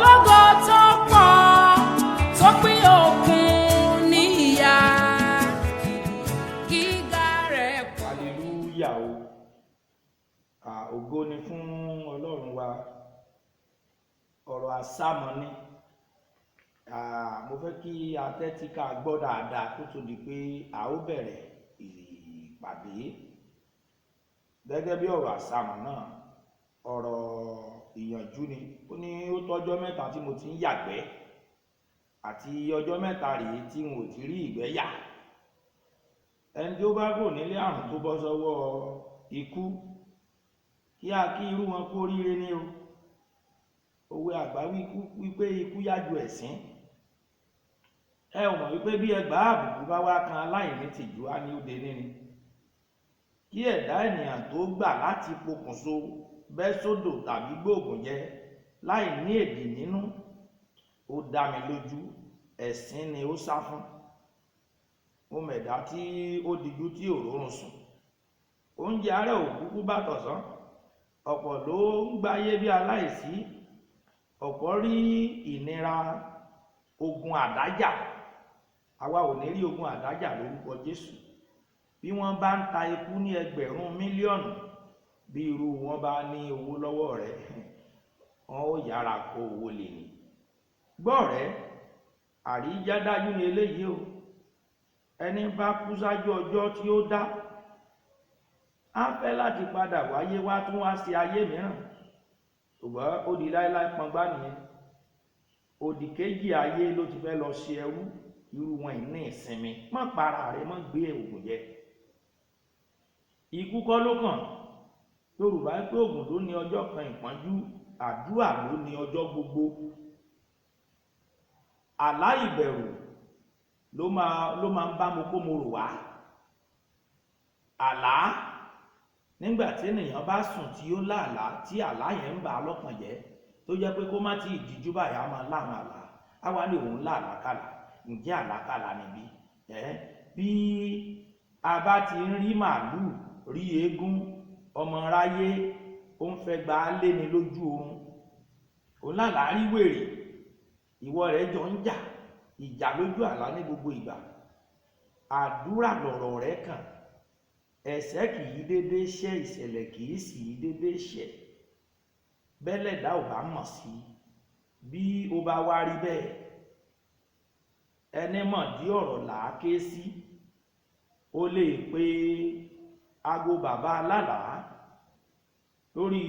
ológo tó pọ̀ tó pín òkun níyà gíga rẹ̀ pọ̀. hallelujah o. Ògo ni fún Ọlọ́run wa. Ọ̀rọ̀ àsámọ̀ ni. Mo fẹ́ kí a tẹ́tí ká gbọ́ dáadáa kó tó di pé a ó bẹ̀rẹ̀ ìpàdé. Gẹ́gẹ́ bí ọ̀rọ̀ àsámọ̀ náà, ọ̀rọ̀ ìyànjú ni. Ó ní ó tọ́jọ́ mẹ́ta tí mo ti ń yàgbẹ́ àti ọjọ́ mẹ́ta rèé tí n ò ti rí ìgbẹ́ yà. Ẹni tí ó bá kò nílé àrùn tó bọ́ sọ́wọ́ ikú, kí irú wọn kó ríire ní o. Òwe àgbà wípé ikú yájú ẹ̀sín. Ẹ ò mọ̀ wípé bí ẹgbàá àbùkù bá wá kan aláìní tìjú á ní ó de níni. Kí ẹ̀dá ènìyàn tó gbà láti pokùnso, bẹ́ sódò tàbí gbóògùn jẹ láì ní èdì nínú, ó dá mi lójú ẹ̀sín ni ó sá fún. Mo mẹ̀dá tí ó dijú tí ò rórun sùn. Oúnjẹ àárẹ̀ ò kúkú bá tọ̀sán. Ọ̀pọ̀ ló ń gbáyé bí aláìsí. Ọ̀pọ̀ rí ìnira, ogun àdájà. Àwa ò ní rí ogun àdájà lórúkọ Jésù. Bí wọ́n bá ń ta ikú ní ẹgbẹ̀rún mílíọ̀nù, bí irú wọn bá ní owó lọ́wọ́ rẹ̀, wọn ó yára kó owó lè ní. Gbọ́ rẹ̀, àríjádájú ni eléyìí o. Ẹni bá kú ṣáájú ọjọ́ tí ó dá, á fẹ́ láti padà wáyé wá tún wá sí ayé mìíràn. Ṣùgbọ́n ó di láéláé pọngbá nìyẹn. Òdì kejì ayé ló ti fẹ́ lọ ṣe ẹrú. Irú wọn ìní ìsinmi. Má para rẹ, má gbé ògùn jẹ. Ikú kọ́ ló kàn. Yorùbá pé ògùn ló ní ọjọ́ kan ìpọ́njú, àdúrà ló ní ọjọ́ gbogbo. Àlá ìbẹ̀rù ló máa ń bá mo kó mo rò wá. Àlá, nígbà tí ènìyàn bá sùn tí ó láàlá, tí àlá yẹn ń bà á lọ́kàn jẹ́, tó jẹ́ pé kó má tí ìdíjú báyà máa láwọn àlá. Á wá ní òun láàlákàlà. Ǹjẹ́ àlákàlà níbí? Bí a bá ti ń rí màálù, rí eégún, ọmọ ráyé, ó ń fẹ́ gba lé ni lójú oorun. Òun lálàá rí wèrè, ìwọ rẹ̀ jọ ń jà, ìjà lójú àlá ní gbogbo ìgbà. Àdúrà lọ̀rọ̀ rẹ̀ kàn. Ẹ̀ṣẹ̀ kì í dédé ṣẹ̀, ìṣẹ̀lẹ̀ kì í sì í dédé ṣẹ̀. Bẹ́lẹ̀dá ò bá mọ̀ sí, bí ó bá wá rí bẹ́ẹ̀, ẹni mọ̀ dí ọ̀rọ̀ làá ké sí. Ó lè pe aago bàbá alálàá lórí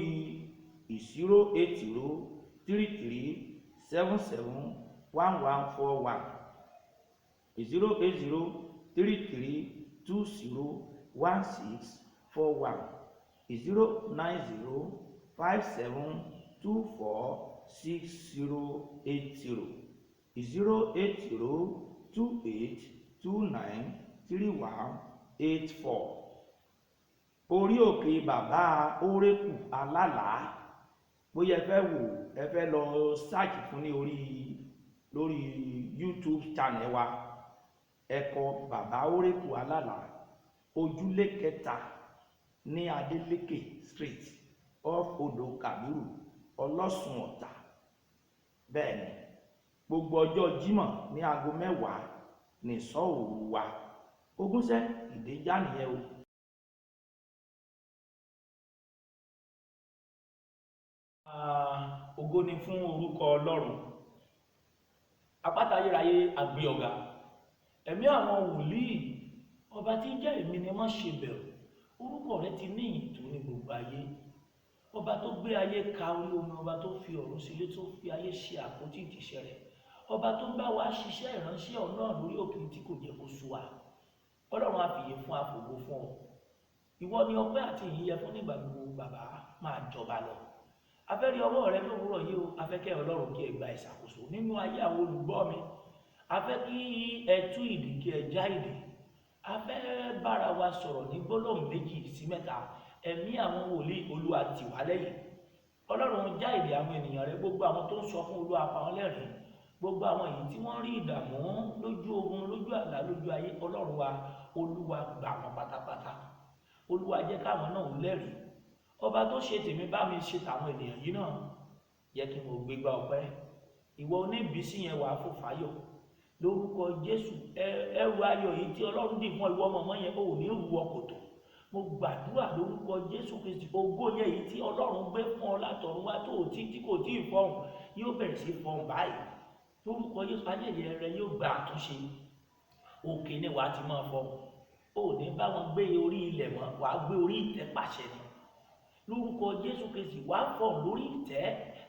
08033771141, 08033201641, 09057246080, 08028293184. Orí òkè bàbá Órékù alálàá. Bóyá ẹ fẹ́ wò, ẹ fẹ́ lọ search fún ní lórí YouTube channel wa. Ẹ kọ bàbá Órékù alálàá. Ojúlé 3 ní Adélékè Street off Odò Kàbírù, Ọlọ́sùn Ọ̀tà. Bẹ́ẹ̀ni, gbogbo ọjọ́ Jímọ̀ ní aago 10 ní ìsọ́ òru wa. Ogúnṣẹ́ ìdéjá nìyẹn o. Ògo ni fún orúkọ Ọlọ́run. Àpáta ayérayé àgbé ọ̀gá. Ẹ̀mí àwọn wòlíì, ọba tí ń jẹ́ èmi ni má ṣe bẹ̀rù. Orúkọ rẹ ti ní ìtò ní gbogbo ayé. Ọba tó gbé ayé ka orí omi, ọba tó fi ọ̀run sílé, tó fi ayé ṣe àpótí ìtìsẹ̀ rẹ̀. Ọba tó bá wa ṣiṣẹ́ ìránṣẹ́ ọ̀nà lórí òkè tí kò jẹ́ kó sú wa. Ọlọ́run á fìyè fún àfògo fún ọ. Ìwọ ni ọpẹ́ àti ìyìn yẹ fún nígbà gbogbo. Bàbá máa jọba lọ. A fẹ́ rí ọwọ́ rẹ lówùúrọ̀ yìí o. A fẹ́ kẹ́ Ọlọ́run kí ẹ gba ìṣàkóso nínú ayé àwọn olùgbọ́ mi. A fẹ́ kí ẹ tú ìdè, kí ẹ já ìdè. A fẹ́ bára wa sọ̀rọ̀ ní gbólóhùn 2 sí 3. Ẹ̀mí àwọn wòlíì, Olúwa tì wá lẹ́yìn. Ọlọ́run já ìdè àwọn ènìyàn rẹ. Gbogbo àwọn tó ń sọ fún Olúwa pa wọ́n lẹ́rìn. Gbogbo àwọn èyí tí wọ́n rí ìdààmú lójú ogun, lójú àlá, lójú ayé, Ọlọ́run wa, Olúwa gbà wọ́n pátápátá. Olúwa jẹ́ káwọn náà lẹ́rìí. Ọba tó ṣe tèmi bá mi ṣe tàwọn ènìyàn yìí náà. Jẹ́ kí mo gbégbá ọpẹ́ ìwọ oníbísí yẹn wàá fò fáyọ̀ lórúkọ Jésù. Ẹrù ayọ̀ yìí tí Ọlọ́run dì fún ìwọ mọ̀mọ́ yẹn ò ní ru ọkòtò. Mo gbàdúrà lórúkọ Jésù Kristi, ògo yẹn yìí tí Ọlọ́run gbé fún ọ látọ̀run wá tó tí kò tí ì fọhùn yóò bẹ̀rẹ̀ sí fọhùn báyìí lórúkọ Jésù. ayẹyẹ rẹ yóò gba àtúnṣe. Òkè ni wàá ti máa fọhùn, ò ní bá wọn gbé orí ilẹ̀ mọ́, wàá gbé orí ìtẹ́ pàṣẹ ni lórúkọ Jésù Kristi. wàá fọhùn lórí ìtẹ́.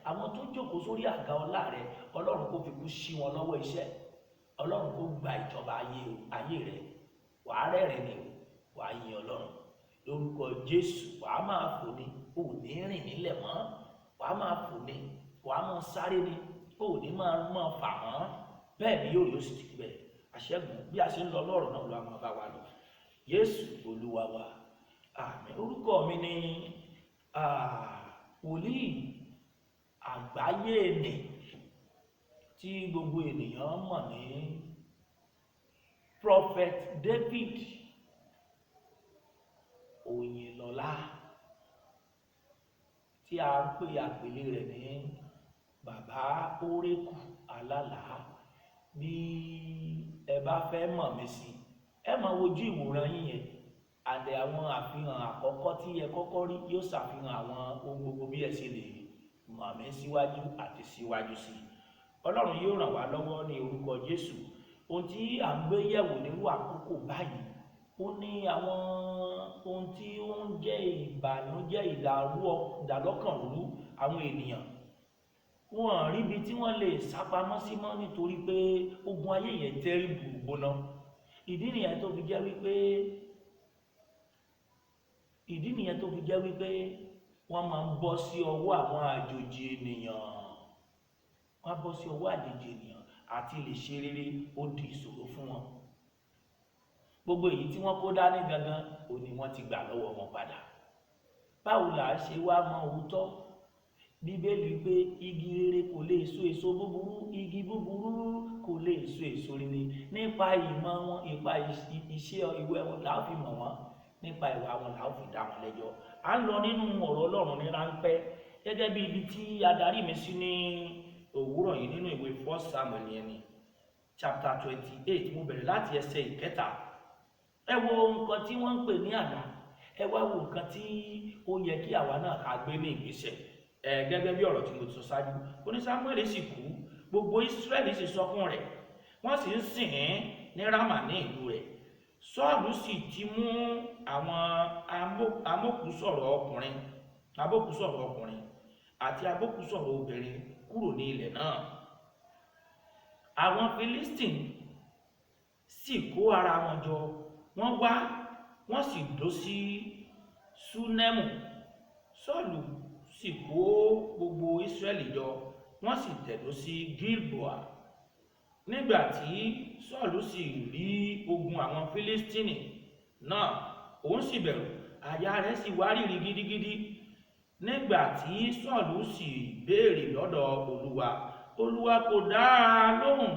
àwọn tó jókòó sórí àga ọlá rẹ Ọlọ́run kò fi kú sí wọn lọ́wọ́ iṣẹ́. Ọlọ́run kò gba ìjọba ayé rẹ. wàá rẹ́rìn ni wàá yin Ọlọ́run lórúkọ Jésù. wàá máa fò ní, ò ní rìn nílẹ̀ mọ́. wàá máa fò ní, wàá máa sáré ní, ò ní máa fà mọ́. bẹ́ẹ̀ ni yóò sì ti bẹ̀. àṣẹ́gun bí a ṣe ń lọ lọ́rọ̀ náà ló máa bá wa lọ. Jésù Olúwa wa, àmín. orúkọ mi ni wòlíì àgbáyé ni tí gbogbo ènìyàn mọ̀ ní Prophet David Oyinlọ́lá, tí a ń pè àpèlé rẹ̀ ní bàbá Orékù Alálàá. bí ẹ bá fẹ́ mọ̀ mí sí, ẹ máa wojú ìwòran yín yẹn, àti àwọn àfihàn àkọ́kọ́ tí ẹ kọ́kọ́ rí yóò ṣàfihàn àwọn ohun gbogbo bí ẹ ṣe lè mọ̀ mí síwájú àti síwájú sí i. Ọlọ́run yóò ràn wá lọ́wọ́ ní orúkọ Jésù. ohun tí à ń gbé yẹ̀wò nírú àkókò báyìí, ó ní àwọn ohun tí ó ń jẹ́ ìbànújẹ́, ìdàlọ́kànrú àwọn ènìyàn. wọn rí ibi tí wọ́n lè sápamọ́ sí mọ́ nítorí pé ogun ayé yẹn tẹ́rí gbòógbóná. ìdí nìyẹn tó fi jẹ́ wípé wọ́n máa ń bọ́ sí ọwọ́ àwọn àjòjì ènìyàn. wọ́n bọ́ sí ọwọ́ àjòjì ènìyàn àti lè ṣe rere ó di ìṣòro fún wọn. gbogbo èyí tí wọ́n kó dání gangan ò ní wọ́n ti gbà lọ́wọ́ wọn padà. báwo là á ṣe wá mọ òótọ́? Bíbélì pé igi rere kò lè so èso búburú, igi búburú kò lè so èso rere. nípa ìmọ̀ wọn, nípa iṣẹ́ ìwé wọn là á fi mọ̀ wọ́n, nípa ìwà wọn là á fi dá wọn lẹ́jọ́. à ń lọ nínú ọ̀rọ̀ Ọlọ́run ní ráńpẹ́ gẹ́gẹ́ bí ibi tí adarí mi sí ní òwúrọ̀ yìí nínú ìwé 1 Samuel yẹn ni chapter 28. mo bẹ̀rẹ̀ láti ẹsẹ̀ ìkẹta. ẹ wo nǹkan tí wọ́n ń pè ní àlá, ẹ wá wo nǹkan tí ó yẹ kí àwa náà ká gbé ní ìgbésẹ̀. Gẹ́gẹ́ bí ọ̀rọ̀ tí mo ti sọ ṣáájú, ó ní Sámúẹ́lì sì kú, gbogbo Ísírẹ́lì sì sọkún rẹ̀, wọ́n sì ń sìn ín ní Rámà ní ìlú rẹ̀. Sọ́ọ̀lù sì ti mú àwọn abókùsọ̀rọ̀ ọkùnrin àti abókùsọ̀rọ̀ obìnrin kúrò ní ilẹ̀ náà. àwọn Fílístínì sì kó ara wọn jọ, wọ́n sì dó sí Súnẹ́mù. Sọ́ọ̀lù sì kó gbogbo Ísírẹ́lì jọ, wọ́n sì tẹ̀dó sí Gilboa. nígbà tí Sọ́ọ̀lù sì rí ogun àwọn Fílístínì náà, òun sì bẹ̀rù, àyà rẹ̀ sì wárìrì gidigidi. nígbà tí Sọ́ọ̀lù sì béèrè lọ́dọ̀ Olúwa kò dá a lóhùn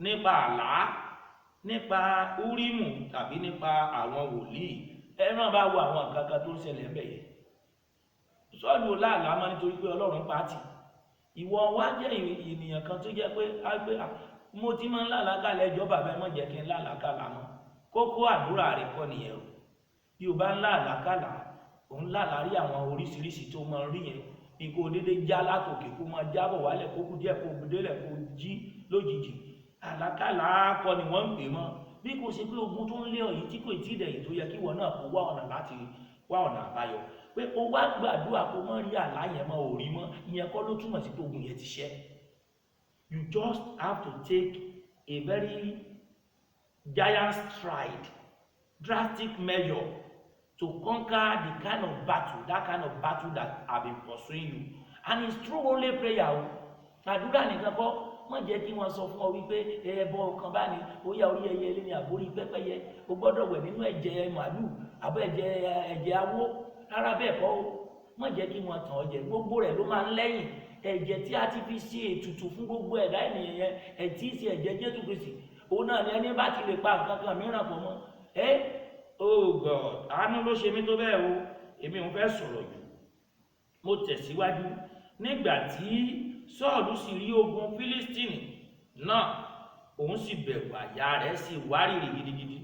nípa àlá, nípa Úrímù tàbí nípa àwọn wòlíì. ẹ náà bá wo àwọn nǹkan kan tó ń ṣẹlẹ̀ ń bẹ̀ yẹn. Sọ́ọ̀lù láàlá mọ́ nítorí pé Ọlọ́run pàtì. ìwọ wá jẹ́ ènìyàn kan tó jẹ́ pé mo ti máa ń lálàákàlà, ẹjọ́ bàbá ẹ má jẹ́ kí n lálàákàlà mọ́. kókó àdúrà rẹ̀ kọ́ nìyẹn o. bí o bá ń lálàákàlà, òun lálàá rí àwọn oríṣiríṣi tó máa ń rí yẹn, bí kò déédéé já látòkè kó máa jábọ̀ wálẹ̀, kó kú díẹ̀ kó délẹ̀ kó jí lójijì. àlákàlà kọ́ ni wọ́n ń pè mọ́. bí kò ṣe pé ogun tó ń lé ọ yìí tí kò tí ì dẹ̀yìn tó yẹ kí ìwọ náà kó wá ọ̀nà láti wá ọ̀nà àbáyọ. pé o wá gbàdúrà kó mọ́ rí àlá yẹn mọ́, ò rí mọ́, ìyẹn kọ́ ló túmọ̀ sí pé ogun yẹn ti ṣẹ́. You just have to take a very giant stride, drastic measure to conquer the kind of battle that have been pursuing you. And it's through only prayer. àdúrà nìkan kọ́. má jẹ́ kí wọ́n sọ fún ọ wípé ẹbọ kan bá ní ó yá orí ẹyẹ ilé ní àbórí pẹ́pẹ́yẹ, o gbọ́dọ̀ wẹ̀ nínú ẹ̀jẹ̀ màálù àbọ̀ ẹ̀jẹ̀ awó. rárá bẹ́ẹ̀ kọ́ o. má jẹ́ kí wọ́n tàn ọ́ jẹ. gbogbo rẹ̀ ló máa ń lẹ́yìn. ẹ̀jẹ̀ tí a ti fi ṣe ètùtù fún gbogbo ẹ̀dá ènìyàn yẹn, ẹ̀tí ṣe ẹ̀jẹ̀ Jésù Kristi, òun náà ni ẹni bá ti lè pa nǹkan kan mìíràn pọ̀ mọ́. Oh God, àánú ló ṣe mí tó bẹ́ẹ̀ o. èmi ò fẹ́ sọ̀rọ̀ jù. mo tẹ̀síwájú. nígbà tí Sọ́ọ̀lù sì rí ogun Fílístínì náà, òun sì bẹ̀rù, àyà rẹ̀ sì wárìrì gidigidi.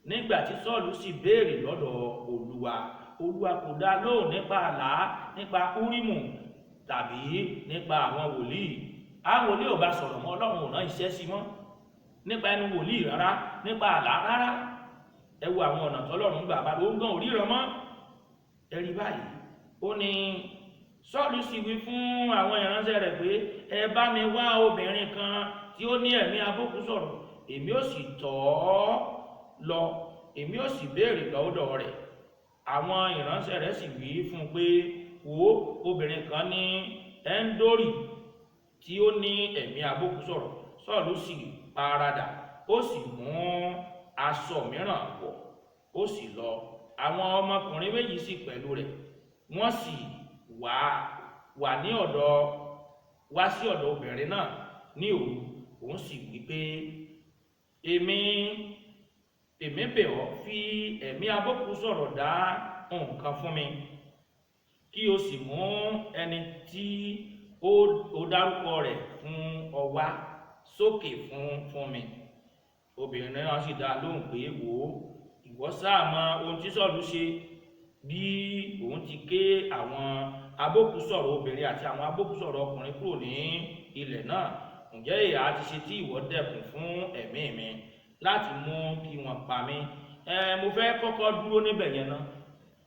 Nígbà tí Sọ́ọ̀lù sì béèrè lọ́dọ̀ Olúwa kò dá lóhùn nípa àlá, nípa Úrímù tàbí nípa àwọn wòlíì. Àwọn wòlíì ò bá sọ̀rọ̀ mọ́, Ọlọ́run ò rán iṣẹ́ sí mọ́. Nípa ẹnu wòlíì rárá, nípa àlá rárá. Ẹ wo àwọn ọ̀nà tọ́lọ́run gbà bá lóun gan òríran mọ́. Ẹ rí báyìí, ó ní Sọ́ọ̀lù sì wí fún àwọn ìránṣẹ́ rẹ̀ pé, ẹ bá mi wá obìnrin kan tí ó ní ẹ̀mí abókù sọ̀rọ̀, èmi ó sì tọ̀ ọ́ lọ, èmi ó sì béèrè lọ́dọ̀ rẹ̀. Àwọn ìránṣẹ́ rẹ̀ sì wí fún un pé, wò ó, obìnrin kan ní Ẹ́ńdórì tí ó ní ẹ̀mí abókù sọ̀rọ̀. Sọ́ọ̀lù sì paradà, ó sì mú aṣọ mìíràn wọ̀, ó sì lọ. Àwọn ọmọkùnrin méjì sì pẹ̀lú rẹ̀, wọ́n sì wá sí ọ̀dọ̀ obìnrin náà ní òru. Òun sì wí pé, èmi bẹ̀ ọ́, fi ẹ̀mí abókù sọ̀rọ̀ dá nǹkan fún mi, kí o sì mú ẹni tí ó dárúkọ rẹ̀ fún ọ wá sókè fún mi. Obìnrin náà sì dá lóhùn pé, wò ó, ìwọ sáà mọ ohun tí Sọ́ọ̀lù ṣe, bí òun ti ké àwọn abókù sọ̀rọ̀ obìnrin àti àwọn abókù sọ̀rọ̀ ọkùnrin kúrò ní ilẹ̀ náà. Ǹjẹ́ èyí ti ṣe tí ìwọ dẹ́kun fún ẹ̀mí mi láti mú kí wọ́n pa mí? Mo fẹ́ kọ́kọ́ dúró níbẹ̀ yẹn náà.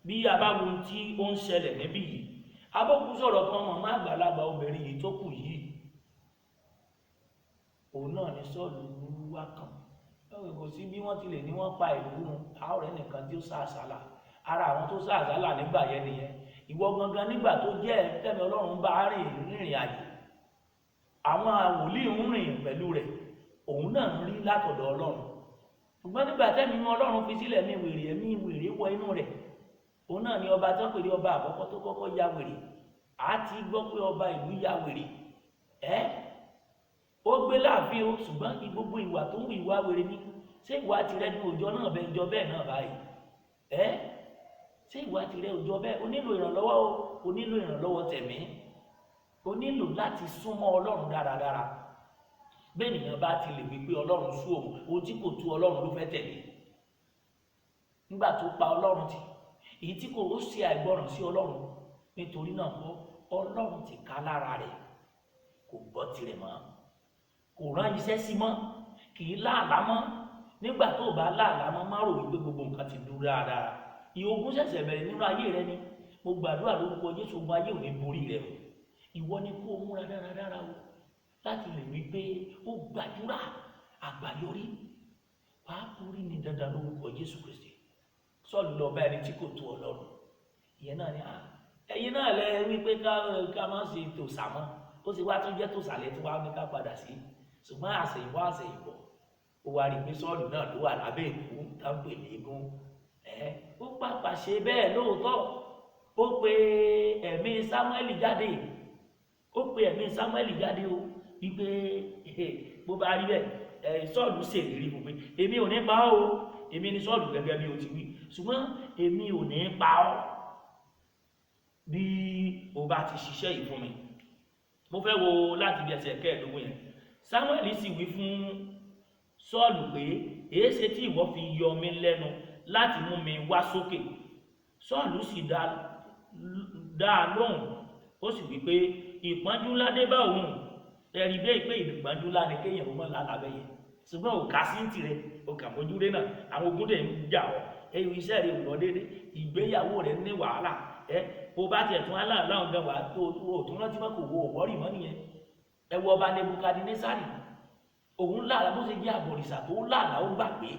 Bí a bá wo ohun tí ó ń ṣẹlẹ̀ níbí yìí, abókù sọ̀rọ̀ kan màmá àgbàlagbà obìnrin yìí tó kù yìí, òun náà ni Sọ́ọ̀lù wá kàn. Kò sí bí wọ́n ti lè ní wọ́n pa ìlú run, àwọn ọ̀rẹ́ nìkan tí ó sá àsálà. Ara àwọn tó sá àsálà nígbà yẹn nìyẹn. Ìwọ gangan nígbà tó jẹ́ tẹ̀mí Ọlọ́run bá rìnrìn àjò, àwọn wòlíì ń rìn pẹ̀lú rẹ̀, òun náà ń rí látọ̀dọ̀ Ọlọ́run. Ṣùgbọ́n nígbà tẹ́mi Ọlọ́run fi sílẹ̀ ẹ̀mí wèrè wọ inú rẹ̀. Òun náà ni ọba tó pèrè ọba àkọ́kọ́ tó kọ́kọ́ ya wèrè. A ti gbọ́ pé ọba ìlú ya wèrè. Ó gbé láàfin o, ṣùgbọ́n gbogbo ìwà tó ń ìwà wèrè ní. Ṣé ìwà tirẹ̀ ní òjò náà bẹ́ẹ̀ jọ bẹ́ẹ̀ náà báyìí? Ṣé ìwà tirẹ̀ òjò bẹ́ẹ̀? O nílò ìrànlọ́wọ́ o, o nílò ìrànlọ́wọ́ tẹ̀mí. O nílò láti súnmọ́ Ọlọ́run dáradára. Bẹ́ẹ̀nìyàn bá ti lè wí pé Ọlọ́run sú òun, ohun tí kò tú Ọlọ́run ló fẹ́ tẹ̀lé. Nígbà tó pa Ọlọ́run tì, èyí tí kò ó ṣe àìgbọràn sí Ọlọ́run, nítorí náà kọ́ Ọlọ́run ti ká lára rẹ̀, kò gbọ́ tirẹ̀ mọ́, kò rán iṣẹ́ sí mọ́, kì í láàlá mọ́. Nígbà tó bá láàlá mọ́, má rò wípé gbogbo nǹkan ti dúró dáadáa. Ìogun ṣẹ̀ṣẹ̀ bẹ̀rẹ̀ nínú ayé rẹ ni. Mo gbàdúrà lórúkọ Jésù, ogun ayé ò ní borí rẹ o. Ìwọ ni kó o múra dáradára o, láti lè rí pé ó gbàdúrà àgbáyọrí. Wàá borí ní dandan lórúkọ Jésù Kristi. Sọ́ọ̀lù lọ bá ẹni tí kò tó Ọlọ́run. Ìyẹn náà ni ẹ̀yin náà lẹ wí pé ká má ṣe tòṣà mọ́. Ó sì wá tún jẹ́ tòṣàlẹ̀ tí wàá ní ká padà sí. Ṣùgbọ́n àṣẹ̀yìnbọ̀ ó wá rí pé Sọ́ọ̀lù náà ló wà lábẹ́ ìkú táǹpè léegun. Ó pàpà ṣe bẹ́ẹ̀ lóòótọ́. Ó pe ẹ̀mí Sámúẹ́lì jáde. O wípé bó bá rí bẹ́ẹ̀, Sọ́ọ̀lù ṣèlérí fún pé èmi ò ní pa ọ́ o. Èmi ni Sọ́ọ̀lù gẹ́gẹ́ bí o ti wí, ṣùgbọ́n èmi ò ní pa ọ́ bí o bá ti ṣiṣẹ́ yìí fún mi. Mo fẹ́ wo láti bí ẹsẹ̀ 15 yẹn. Sámúẹ́lì sì wí fún Sọ́ọ̀lù pé, èéṣe tí ìwọ fi yọ mí lẹ́nu láti mú mi wá sókè? Sọ́ọ̀lù sì dá a lóhùn, ó sì wí pé, ìpọ́njú ńlá dé bá òun. Ẹ̀rí bẹ́ẹ̀ pé ìpọ́njú ńlá ni kéèyàn ó mọ́ lálàbẹ̀ yẹn. Ṣùgbọ́n ò ká sí tirẹ̀, ò kà mójúlé náà, àwọn ogun dẹ̀ ń jà ọ́. Iṣẹ́ rẹ̀ ò lọ dédé, ìgbéyàwó rẹ̀ ní wàhálà. Bó bá tiẹ̀ tún aláàláhùn gan wà tó tún rántí mọ́ kò wo òwọ́rì mọ́ nìyẹn. Ẹ wo ọba Nebukadnesari, òun láàlá bó ṣe jẹ́ àbọ̀rìṣà tó láàlá ó gbà pé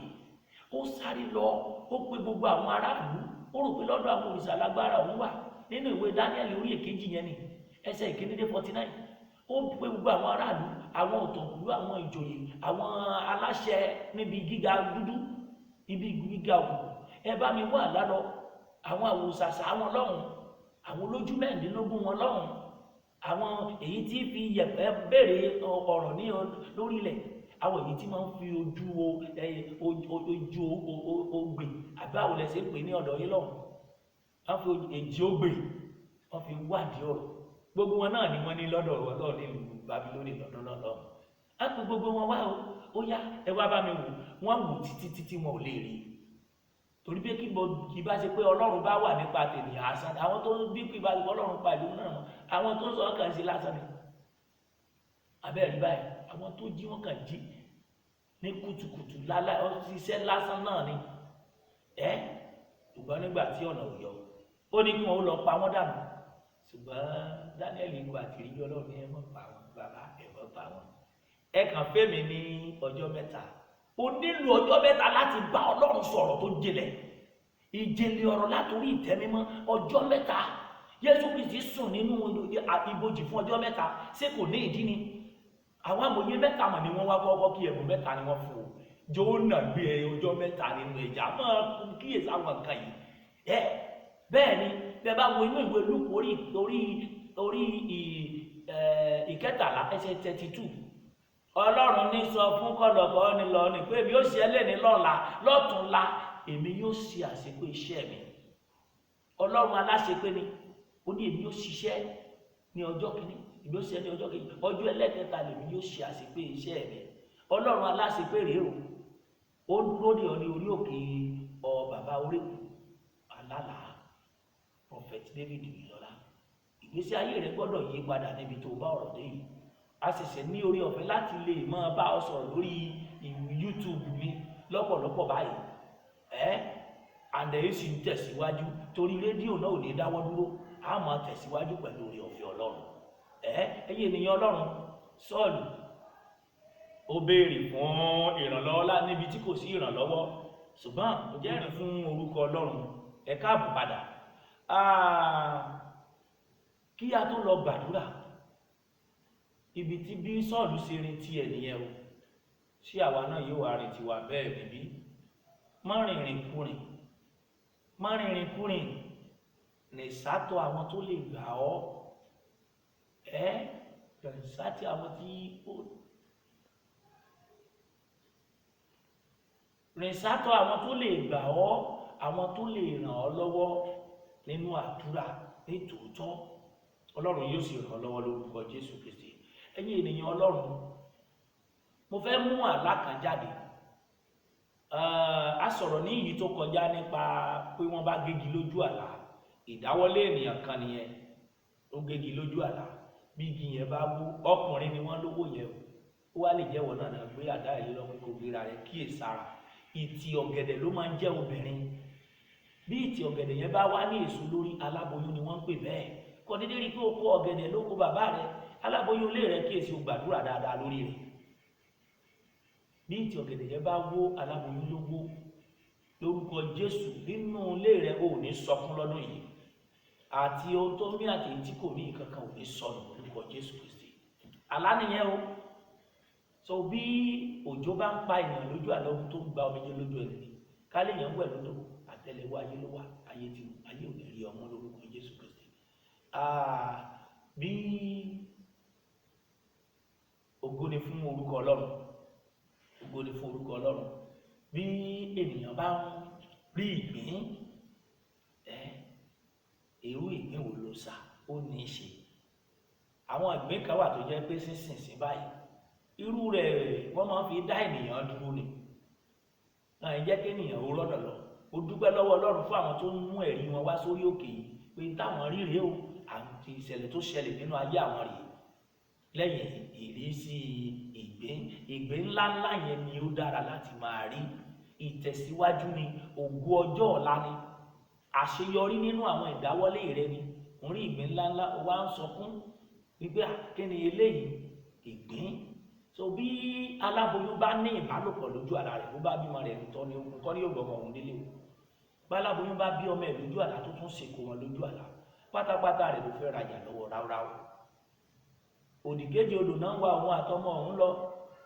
ó sáré lọ, ó pe gbogbo àwọn aráàlú, ó rò pé lọ́dọ̀ àwọn òrìṣà lágbára òun wà. Nínú ìwé Dáníẹ́lì orí èkejì yẹn ni, ẹsẹ̀ 1-49, ó pe gbogbo àwọn aráàlú, àwọn ọ̀tọ̀kùlú, àwọn ìjòyè, àwọn aláṣẹ níbi gíga dúdú, ibi gíga òkùnkùn, ẹ bá mi wá àlá lọ. Àwọn àwòsàsà wọn lọ́hùn, àwọn olójú 16 wọn lọ́hùn, àwọn èyí tí fi yẹ̀pẹ̀ béèrè ọ̀rọ̀ ní lórí ilẹ̀, àwọn èyí tí máa ń fi ojú ogbè àbí àwọn lẹ́sẹ̀ pè ní ọ̀dọ̀ yìí lọ́hùn, wọ́n fi èjì ogbè wọ́n fi wádìí ọ̀rọ̀ gbogbo wọn náà ni wọ́n ní lọ́dọ̀ Ọlọ́run nílùú Bábílónì lọ́dún lọ́lọ́run á pé gbogbo wọn wá ó yá ẹ wá bá mi wò wọ́n wò títí wọn ò lè rí torí pé kí bá ṣe pé Ọlọ́run bá wà nípa tènìyàn àṣà àwọn tó bí kí bá ṣe pé Ọlọ́run pa ìlú náà àwọn tó sọ kàn sí lásán ni abẹ́rẹ́ báyìí àwọn tó jí wọn kàn jí ní kùtùkùtù ṣiṣẹ́ lásán náà ni ṣùgbọ́n nígbà tí ọ̀nà ò yọ ó ní kí wọn ó lọ pa wọ́n dànù ṣùgbọ́n Daniel ìgbà tí ìjọ Ọlọ́run ẹ mọ̀ pa wọn bàbá ẹ mọ̀ pa wọn ẹ kàn fẹ́mi ní ọjọ́ mẹ́ta ó nílò ọjọ́ mẹ́ta láti bá Ọlọ́run sọ̀rọ̀ tó jinlẹ̀ ìjìnlẹ̀ ọ̀rọ̀ látòrí ìtẹ́mímọ́ ọjọ́ mẹ́ta Jésù Kristi sùn nínú ibojì fún ọjọ́ mẹ́ta ṣé kò ní ìdí ni àwọn amòye mẹ́ta mọ̀ ni wọ́n wá kọ́kọ́ kí ẹ̀bùn mẹ́ta ni wọ́n fún o Jónà gbé ọjọ́ mẹ́ta nínú ẹja máa kíyèsí àwọn nǹkan yìí bẹ́ẹ̀ ni bẹ́ẹ̀ bá wo inú ìwé Lúùkù orí ìkẹtàlá ẹsẹ̀ 32 Ọlọ́run ní sọ fún kọ̀lọ̀kọ̀ ní lọ ní pé èmi yóò ṣe ẹlẹ́ni lọ́la lọ́tùnla èmi yóò ṣe àṣepé iṣẹ́ mi Ọlọ́run aláṣepé ni ó ní èmi yóò ṣiṣẹ́ ní ọjọ́ kìíní èmi yóò ṣe ní ọjọ́ kejì ọjọ́ ẹlẹ́kẹta lèmi yóò ṣe àṣepé iṣẹ́ mi Ọlọ́run aláṣepé rèé o ó dúró ní orí òkè bàbá orékù alálà Prophet David Ìlọ́lá ìgbésí ayé rẹ gbọ́dọ̀ yí padà níbi tó bá ọ̀rọ̀ dé yìí a ṣẹ̀ṣẹ̀ ní orí ọ̀fẹ́ láti lè máa bá ọ sọ̀rọ̀ lórí YouTube mi lọ́pọ̀lọpọ̀ báyìí àndẹ̀yìn sì ń tẹ̀síwájú torí rédíò náà ò ní dáwọ́ dúró a máa tẹ̀síwájú pẹ̀lú orí ọ̀fẹ́ Ọlọ́run ẹ̀yin ènìyàn Ọlọ́run Sọ́ọ̀lù ó béèrè fún ìrànlọ́wọ́ níbi tí kò sí ìrànlọ́wọ́ ṣùgbọ́n ó jẹ́rìí fún orúkọ Ọlọ́run ẹ káàbọ̀ padà kí a tó lọ gbàdúrà ibi tí bí Sọ́ọ̀lù ṣe rin tiẹ̀ nìyẹn o ṣé àwa náà yóò wá rin tiwa bẹ́ẹ̀ bíbí má rìnrìn kúrìn ní sátọ̀ àwọn tó lè gbà ọ́ sátì àwọn tí ó rìn sátọ̀ àwọn tó lè gbà ọ́ àwọn tó lè ràn ọ́ lọ́wọ́ nínú àdúrà ní tòótọ́ Ọlọ́run yóò sì ràn ọ́ lọ́wọ́ lórúkọ Jésù Kristi ẹ̀yin ènìyàn Ọlọ́run mo fẹ́ mú àlá kan jáde a sọ̀rọ̀ ní ìyí tó kọjá nípa pé wọ́n bá gégi lójú àlá ìdáwọ́lé ènìyàn kan nìyẹn ó gégi lójú àlá bí igi yẹn bá wú ọkùnrin ni wọ́n lówó yẹn ó wá lè jẹ́wọ́ náà gbé àdá yìí lọ́wọ́ kó gbéra rẹ̀ kíyèsára ìtì ọ̀gẹ̀dẹ̀ ló máa ń jẹ́ obìnrin bí ìtì ọ̀gẹ̀dẹ̀ yẹn bá wá ní èso lórí aláboyún ni wọ́n ń pè bẹ́ẹ̀ kò ní dérí pé ó kó ọ̀gẹ̀dẹ̀ ló kó bàbá rẹ̀ aláboyún ilé rẹ̀ kíyèsí ó gbàdúrà dáadáa lórí rẹ̀ bí ìtì ọ̀gẹ̀dẹ̀ yẹn bá wó aláboyún ló wó lórúkọ Jésù nínú ilé rẹ̀ ò ní sọkún lọ́dún yìí àti ohun tó mí àti èyí tí kò ní ìkankan ò ní sọnù lórúkọ Jésù Kristi àlá nìyẹn o so bí òjò bá ń pa ènìyàn lójú àlọ́ ohun tó ń gba omijé lójú ẹni ká lè yàn wẹ̀ lódò àtẹ́lẹwọ́ ayé ló wà ayé ò ní rí ọmọ lórúkọ Jésù Kristi bí ògo ni fún orúkọ Ọlọ́run ògo ni fún orúkọ Ọlọ́run bí ènìyàn bá ń rí ìgbín irú ìgbín wo ló sá ó ní í ṣe àwọn ìgbín kan wà tó jẹ́ pé sísìnsìn báyìí irú rẹ̀ wọ́n máa ń fi dá ènìyàn dúró ni náà jẹ́ kí ènìyàn ó rọ́dọ̀ lọ ó dúpẹ́ lọ́wọ́ Ọlọ́run fún àwọn tó ń mú ẹ̀rí wọn wá sórí òkè yìí pé táwọn rí rèé o àti ìṣẹ̀lẹ̀ tó ṣẹlẹ̀ nínú ayé àwọn rèé lẹ́yìn ìrísí ìgbín ńláńlá yẹn ni ó dára láti máa rí ìtẹ̀síwájú ni ògo ọjọ́ ọ̀la ni àṣeyọrí nínú àwọn ìdáwọ́lé rẹ ni orí ìgbín ńláńlá wa ń sọkún wípé kíni eléyìí ìgbín so bí aláboyún bá ní ìbálòpọ̀ lójú àlá rẹ̀ bó bá bímọ rẹ̀ tọ́ ni okùn kọ́ ní yóò gbọ́mọ òun délé o bá aláboyún bá bí ọmọ ẹ̀ lójú àlá tó tún ṣèkó wọn lójú àlá pátápátá rẹ̀ ló fẹ́ rajà lọ́wọ́ ráúráú òdìkejì odò náà ń wá òun àtọmọ òun lọ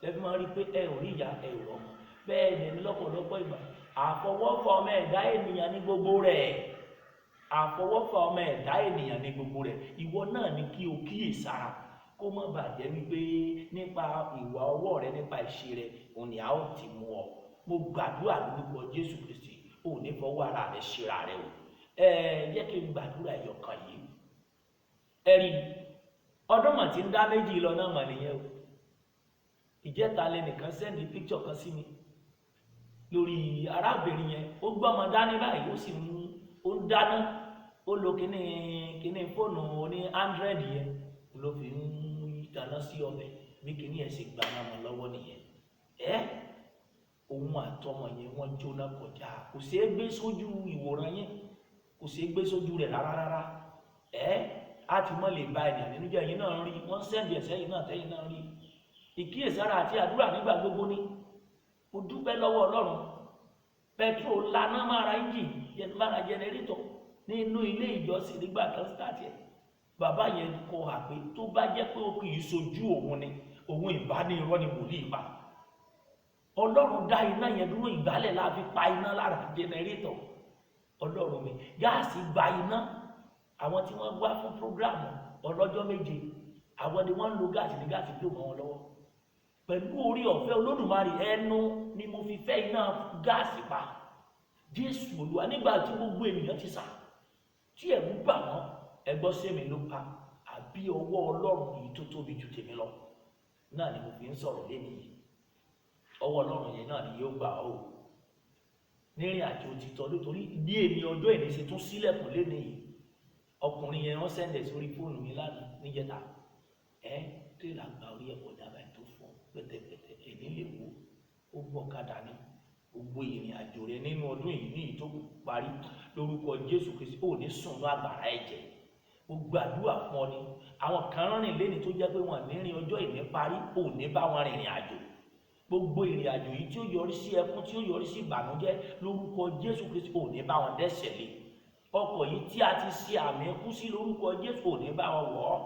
lẹ́fí máa ń rí pé ẹ ò rí ìyá ẹ ò rọmọ bẹ́ẹ̀ ni ní lọ́pọ̀lọpọ̀ ìgbà àfọwọ́fà ọmọ ẹ̀dá ènìyàn ní gbogbo rẹ̀ àfọwọ́fà ọmọ ẹ̀dá ènìyàn ní gbogbo rẹ̀ ìwọ náà ni kí o kíyèsára kó má bàjẹ́ wípé nípa ìwà ọwọ́ rẹ nípa ìṣe rẹ òun ni a ó ti mú ọ mo gbàdúrà lórúkọ Jésù Kristi ò ní fọwọ́ ara rẹ ṣera rẹ o jẹ́ kí n gbàdúrà ẹ̀yọ̀kan yìí ẹ rí ọdún mọ̀ tí ń dá méjì lọ náà mọ̀ nìyẹn o. Ìjẹta lẹ́nìkan sẹ́ndì píkṣọ̀ kan sí mi lórí arábìnrin yẹn, ó gbọ́mọ dání báyìí, ó sì ó ń dáná, ó lo kíní fóònù oní Android yẹn ló fi ń dáná sí ọbẹ̀, bí kíní ẹ̀ sì gbà náà mọ̀ lọ́wọ́ nìyẹn. Òun àtọmọ yẹn wọ́n jóná kọjá, kò ṣeé gbé sójú ìwòran yẹn, kò ṣeé gbé sójú rẹ̀ rárá. Á ti mọ́ lè ba ènìyàn nínú jẹ́, ẹ̀yin náà rí, wọ́n sẹ́ndì ẹ̀sẹ̀ yìí náà tẹ́yìn náà rí. Ìkíyèsára àti àdúrà nígbà gbogbo ni. Mo dúpẹ́ lọ́wọ́ Ọlọ́run. Petrol laná mára engine, mára jẹnẹrétọ̀ nínú ilé ìjọsìn nígbà kan start ẹ̀. Bàbá yẹn kọ àpé tó bá jẹ́ pé ó kì í sojú òun ni, òun ìbáni irọ́ ni wòlíì pa. Ọlọ́run dá iná yẹn dúró, ìgbálẹ̀ la fi pa iná lára jẹnẹrétọ̀. Ọlọ́run mi, gáàsì gba iná. Àwọn tí wọ́n wá fún prógráàmù ọlọ́jọ́ méje, àwọn ni wọ́n ń lo gáàsì ní gáàsì tó mọ́ wọn lọ́wọ́. Pẹ̀lú orí ọ̀fẹ́ Olódùmarè, ẹnu ni mo fi fẹ́ iná gáàsì pa. Jésù Olúwa, nígbà tí gbogbo ènìyàn ti sá, tí ẹ̀rù bà wọ́n, ẹgbọ́ sẹ́mi ló pa, àbí ọwọ́ Ọlọ́run yìí tó tóbi ju tèmi lọ. Náà ni mo fi ń sọ̀rọ̀ lẹ́nu yìí. Ọwọ́ Ọlọ́run yẹn náà ni yóò gbà ọ́ nírìn àjò òtítọ́, nítorí bí èmi ọjọ́ ìní ṣe tún sílẹ̀kùn lẹ́nu yìí. Ọkùnrin yẹn wọ́n sẹ́ndẹ̀ sórí fóònù mi lánàá níjẹta. Tírélà gba orí ẹ̀kọ́ dábàá tó fún pẹ̀tẹ̀pẹ̀tẹ̀, èmi lè wo ó gbọ́kadà ní gbogbo ìrìn àjò rẹ nínú ọdún yìí ní ìtó parí lórúkọ Jésù Kristi. Ó ní sùnú àgbàrá ẹ̀jẹ̀. Ó gbàdúrà fún ọ ni. Àwọn kan rìn lẹ́ni tó jẹ́ pé wọ́n ní rìn ọjọ́ ìní parí, ó ní bá wọn rìnrìn àjò. Gbogbo ìrìn àjò yìí tí ó yọrí sí ẹkún, tí ó yọrí sí ìbànújẹ́, lórúkọ Jésù Kristi, ó ní bá wọn dẹ́ṣẹ̀ lé. Ọkọ̀ yìí tí a ti ṣe àmì ẹkún sí, lórúkọ Jésù, ó ní bá wọn wọ̀ ọ́.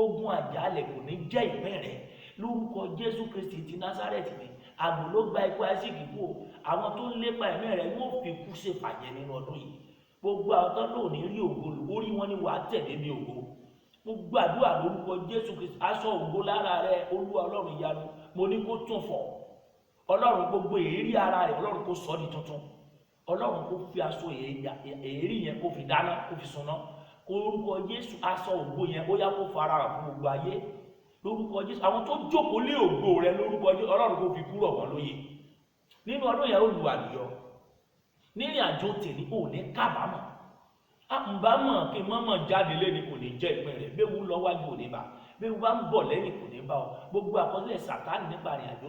Ogun àjálẹ̀ kò ní jẹ́ ìpín rẹ̀ lórúkọ Jésù Kristi ti Násárẹ́tì mi. Àgbò ló gba ikú Isaac kú o. Àwọn tó ń lépa ẹ̀mí rẹ̀ yóò fi kú ṣe fàjẹ́ nínú ọdún yìí. Gbogbo àwọn tó lò ní rí ògo lò, orí wọn ni wàá tẹ̀lé mi ògo. Gbogbo àdúrà lórúkọ Jésù Kristi, aṣọ ògo lára rẹ̀, Olúwa Ọlọ́run ìyanu, mo ní kó tún fọ̀. Ọlọ́run gbogbo èérí ara rẹ̀, Ọlọ́run kó sọ di tuntun. Ọlọ́run kó fi aṣọ èérí yẹn kó fi dáná, kó fi sunná. Orúkọ Jésù, aṣọ ògo yẹn ó yá kó fara hàn fún gbogbo ayé. Lórúkọ Jésù, àwọn tó jókòó lé ògo rẹ, lórúkọ Jésù, Ọlọ́run kó fi kúrò wọn lóye. Nínú ọdún yẹn olùwàlùyọ nírìn àjò tèmi, ò ní kábàámọ̀. Àmùbámọ̀ kí mọ́mọ̀ jáde lẹ́ni kò ní jẹ́ ìpín rẹ̀. Béwu lọ wájú ò ní bá, béwu bá ń bọ̀ lẹ́yìn kò ní bá ọ. Gbogbo àkọsílẹ̀ Sátánì nípa ìrìn àjò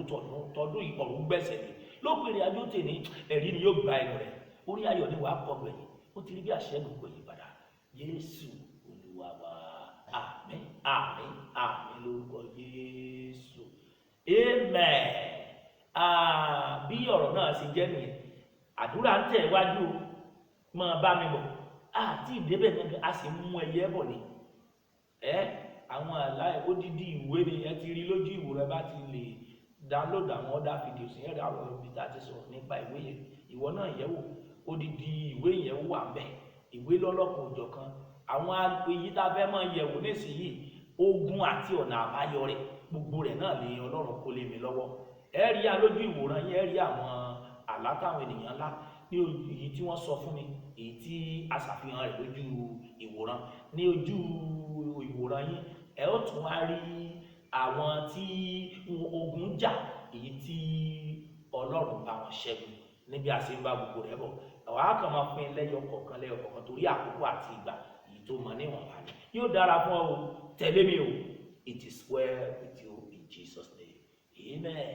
tọdún ìkọ̀rù gbẹ̀sẹ̀ ni. Lópin ìrìn àjò tèmi, ẹ̀rí ni yóò gba ẹnu rẹ̀. Orí ayọ̀ ni wàá kọ gbẹ̀yìn. Ó ti rí bí àṣẹ́gun kò yí padà. Jésù Olúwa wa. Àmín, àmín, àmín lórúkọ Jésù. Amen. Bí ọ̀rọ̀ náà ṣe jẹ́ nìyẹn. Àdúrà ń tẹ̀ wájú o. Máa bá mi bọ̀. Àti ìdébẹ̀ gangan a sì mú ẹyẹ bọ̀ ni. Àwọn àlàyé odidi ìwé ni ẹ ti rí lójú ìwòran, bá ti lè download àwọn other videos yẹn, àwọn ibi tá a ti sọ̀rọ̀ nípa ìwé yẹn. Ìwọ náà yẹ̀ wò, odidi ìwé yẹn wà ńbẹ̀. Ìwé lọ́lọ́kan òjọ̀kan. Àwọn èyí tá a fẹ́ máa yẹ̀wò nísìnyí, ogun àti ọ̀nà àbáyọ rẹ̀, gbogbo rẹ̀ náà lè Ọlọ́run kó lé mi lọ́wọ́. Ẹ rí alójú ìwòran yẹn, ẹ rí àwọn àlá táwọn ènìyàn ńlá ní èyí tí wọ́n sọ fún mi, èyí tí a ṣàfihàn rẹ̀ lójú ìwòran. Ní ojú ìwòran yín, ẹ ó tún wá rí àwọn tí ogun jà, èyí tí Ọlọ́run bá wọn ṣẹ́gun níbi a ṣe ń bá gbogbo rẹ̀ bọ̀. Àwa á kàn máa fún lẹ́yọ kọ̀ọ̀kan torí àkókò àti ìgbà èyí tó mọ níwọ̀nba ni. Yóò dára fún ọ o, tẹ̀lé mi o. It is well with you in Jesus' name. Amen.